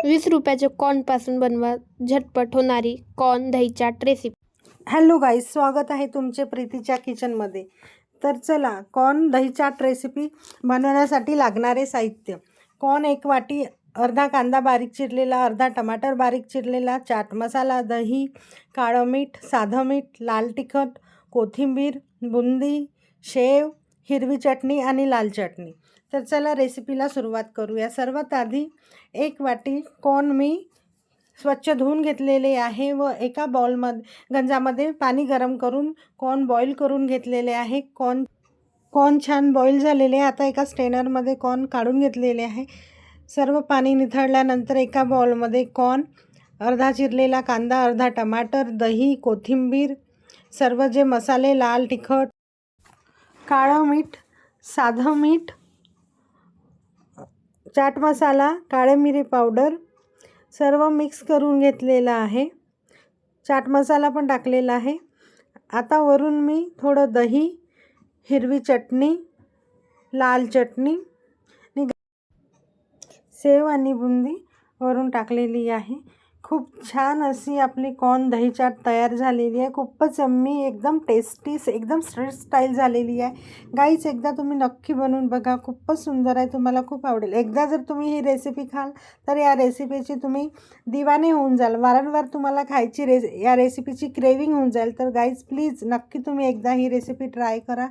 ₹20 कॉर्नपासून बनवा झटपट होणारी कॉर्न दही चाट रेसिपी। हॅलो गाईज, स्वागत आहे तुमचे प्रीतीच्या किचनमध्ये। तर चला, कॉर्न दही चाट रेसिपी बनवण्यासाठी लागणारे साहित्य: कॉर्न 1 वाटी, अर्धा कांदा बारीक चिरलेला, अर्धा टमाटर बारीक चिरलेला, चाट मसाला, दही, काळं मीठ, साधं मीठ, लाल तिखट, कोथिंबीर, बुंदी, शेव, हिरवी चटणी आणि लाल चटणी। तर चला रेसिपीला सुरुवात करूया। सर्वात आधी 1 वाटी कॉर्न मी स्वच्छ धुवून घेतलेले आहे व एका गंजामध्ये पाणी गरम करून कॉर्न बॉईल करून घेतलेले आहे। कॉर्न छान बॉईल झालेले आहे। आता एका स्ट्रेनरमध्ये कॉर्न काढून घेतलेले आहे। सर्व पाणी निथळल्यानंतर एका बाउलमध्ये कॉर्न, अर्धा चिरलेला कांदा, अर्धा टमाटर, दही, कोथिंबीर, सर्व जे मसाले, लाल तिखट, काळं मीठ, साधं मीठ, चाट मसाला, काळे मिरी पावडर सर्व मिक्स करून घेतलेला आहे। चाट मसाला पण टाकलेला आहे। आता वरून मी थोडं दही, हिरवी चटणी, लाल चटणी, सेव आणि बुंदी वरून टाकलेली आहे। खूप छान अशी आपली कॉर्न दही चाट तयार झालेली आहे। खूपच यम्मी, एकदम टेस्टी, एकदम स्ट्रीट स्टाईल झालेली आहे। गाईज, एकदा तुम्ही नक्की बनवून बघा, खूपच सुंदर आहे, तुम्हाला खूप आवडेल। एकदा जर तुम्ही ही रेसिपी खाल तर या रेसिपीची तुम्ही दिवाने होऊन जाल, वारंवार तुम्हाला खायची या रेसिपीची क्रेविंग होऊन जाईल। तर गाईज, प्लीज नक्की तुम्ही एकदा ही रेसिपी ट्राय करा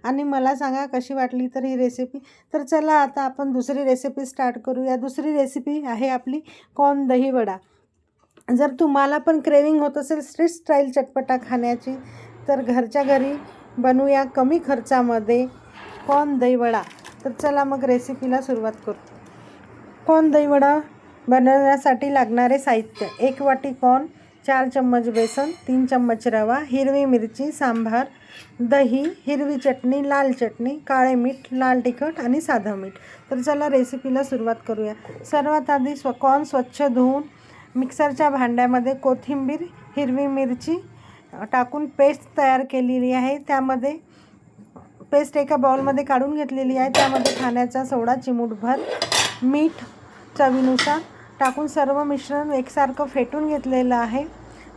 आणि मला सांगा कशी वाटली तर ही रेसिपी। तर चला आता आपण दुसरी रेसिपी स्टार्ट करूया। दुसरी रेसिपी आहे आपली कॉर्न दही वडा। जर तुम्हाला पण क्रेविंग होत असेल स्ट्रीट स्टाईल चटपटा खाण्याची तर घरच्या घरी बनवूया कमी खर्चामध्ये कॉर्न दही वडा। तर चला मग रेसिपीला सुरुवात करू। कॉर्न दही वडा बनवण्यासाठी लागणारे साहित्य: 1 वाटी कॉर्न, 4 चम्मच बेसन, 3 चम्मच रवा, हिरवी मिरची, सांबार, दही, हिरवी चटणी, लाल चटणी, काळे मीठ, लाल तिखट आणि साधं मीठ। तर चला रेसिपीला सुरुवात करूया। सर्वात आधी कॉर्न स्वच्छ धुवून मिक्सरच्या भांड्यामध्ये कोथिंबीर, हिरवी मिरची टाकून पेस्ट तयार केलेली आहे। त्यामध्ये पेस्ट एका बाउलमध्ये काढून घेतलेली आहे। त्यामध्ये खाण्याचा सोडा चिमूटभर, मीठ चवीनुसार टाकून सर्व मिश्रण एकसारखं फेटून घेतलेलं आहे।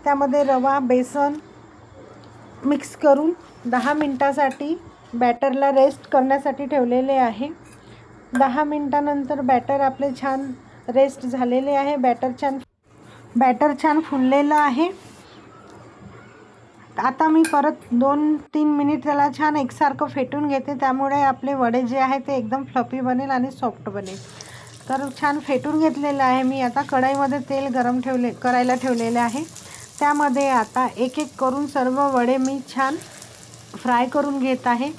त्यामध्ये रवा, बेसन मिक्स करून 10 मिनटासाठी बॅटरला रेस्ट करण्यासाठी ठेवलेले आहे। 10 मिनटानंतर बॅटर आपले छान रेस्ट झालेले आहे। बॅटर छान फुललेलं आहे। आता मी परत 2-3 मिनिट त्याला छान एकसारखं फेटून घेते, त्यामुळे आपले वडे जे आहे ते एकदम फ्लफी बनेल आणि सॉफ्ट बनेल। तर छान फेटून घेतलेलं आहे मी। आता कढईमध्ये तेल गरम करायला ठेवलेले आहे। त्यामध्ये आता एक एक करून सर्व वडे मी छान फ्राय करून घेत आहे।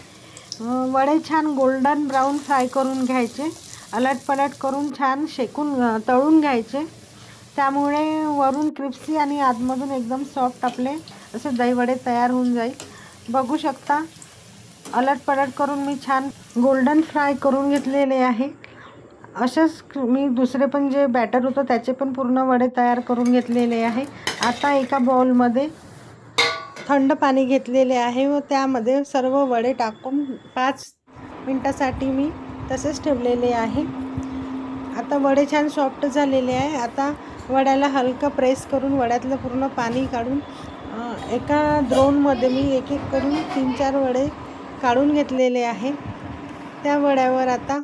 वडे छान गोल्डन ब्राऊन फ्राय करून घ्यायचे, अलटपलट करून छान तळून घ्यायचे, त्यामुळे वरून क्रिस्पी आणि आतमधून एकदम सॉफ्ट आपले असे दहीवडे तयार होऊन जाईल। बघू शकता, अलटपलट करून मी छान गोल्डन फ्राय करून घेतलेले आहे। असेच मी दुसरे पण जे बॅटर होतं त्याचे पण पूर्ण वडे तयार करून घेतलेले आहे। आता एका बाउलमध्ये थंड पाणी घेतलेले आहे व त्यामध्ये सर्व वडे टाकून 5 मिनटासाठी मी तसेच ठेवलेले आहे। आता वडे छान सॉफ्ट झालेले आहे। आता वड्याला हलकं प्रेस करून वड्यातलं पूर्ण पाणी काढून एका द्रोणमध्ये मी एक एक करून 3-4 वडे काढून घेतलेले आहे। त्या वड्यावर आता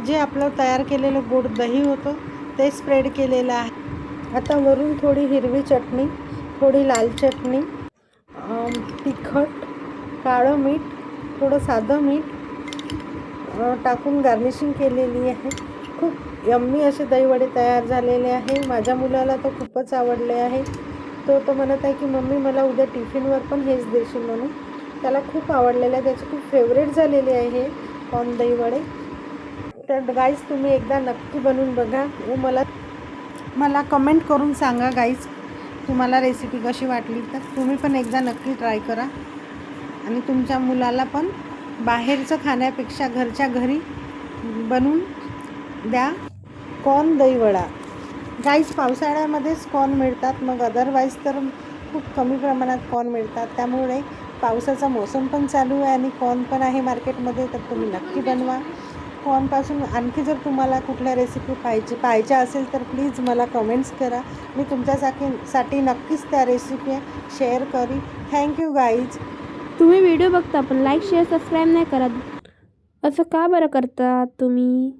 जे आपलं तयार केलेलं गोड दही होतं ते स्प्रेड केलेलं आहे। आता वरून थोडी हिरवी चटणी, थोडी लाल चटणी, तिखट, काळं मीठ, थोडं साधं मीठ टाकून गार्निशिंग केलेली आहे। खूप यम्मी असे दहीवडे तयार झालेले आहे। माझ्या मुलाला तर खूपच आवडले आहे। तो म्हणत आहे की मम्मी मला उद्या टिफिनवर पण हेच देशील म्हणून। त्याला खूप आवडलेलं आहे, त्याचे खूप फेवरेट झालेले आहे हे कॉर्न दहीवडे। तर गाईज, तुम्ही एकदा नक्की बनवून बघा व मला कमेंट करून सांगा गाईज तुम्हाला रेसिपी कशी वाटली। तर तुम्ही पण एकदा नक्की ट्राय करा आणि तुमच्या मुलाला पण बाहेरचं खाण्यापेक्षा घरच्या घरी बनवून द्या कॉर्न दहीवडा। गाईज, पावसाळ्यामध्येच कॉर्न मिळतात, मग अदरवाईज तर खूप कमी प्रमाणात कॉर्न मिळतात। त्यामुळे पावसाचा मोसम पण चालू आहे आणि कॉर्न पण आहे मार्केटमध्ये, तर तुम्ही नक्की बनवा। कॉर्नपासून आणखी जर तुम्हाला कुठल्या रेसिपी पाहिजे असेल तर प्लीज मला कमेंट्स करा. मी तुमच्यासाठी नक्कीच त्या रेसिपी शेअर करी. Thank you guys. तुम्ही व्हिडिओ बघता पण लाईक शेअर सबस्क्राईब नाही करत, असं का बरं करता तुम्ही?